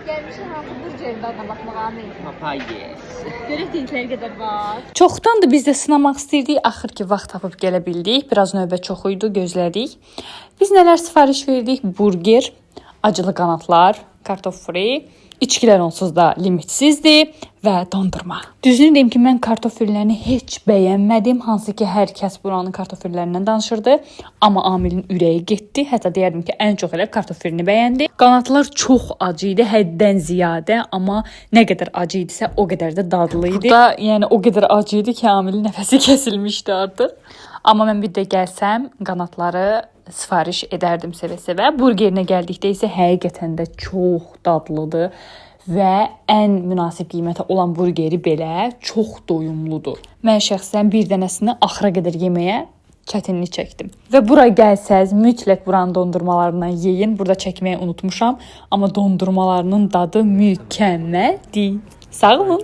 Gəlmişik hansı burgerin dadına baxmağa Amil. Papayes. Görək dinklər qədər var. Çoxdandır biz də sınamaq istirdik. Axır ki vaxt tapıb gələ bildik. Biraz növbə çox idi, gözlədik. Biz nələr sifariş verdik? Burger, acılı qanadlar, kartof fri, içkilər onsuz da limitsizdir və dondurma. Düzünü deyim ki, mən kartof frilərini heç bəyənmədim. Hansı ki, hər kəs buranın kartof frilərindən danışırdı. Amma Amilin ürəyi getdi. Hətta deyərdim ki, ən çox elə kartof frini bəyəndi. Qanadlar çox acı idi, həddən ziyadə. Amma nə qədər acı idisə, o qədər də dadlı idi. Burada yəni o qədər acı idi ki, Amilin nəfəsi kəsilmişdi artıq. Amma mən bir də gəlsəm, qanadları sifariş edərdim sevə-sevə. Burgerinə gəldikdə isə həqiqətən də çox dadlıdır və ən münasib qiymətə olan burgeri belə çox doyumludur. Mən şəxsən bir dənəsini axıra qədər yeməyə çətinlik çəkdim. Və bura gəlsəz, mütləq buranın dondurmalarından yeyin. Burada çəkməyi unutmuşam, amma dondurmalarının dadı mükəmməldir. Sağ olun.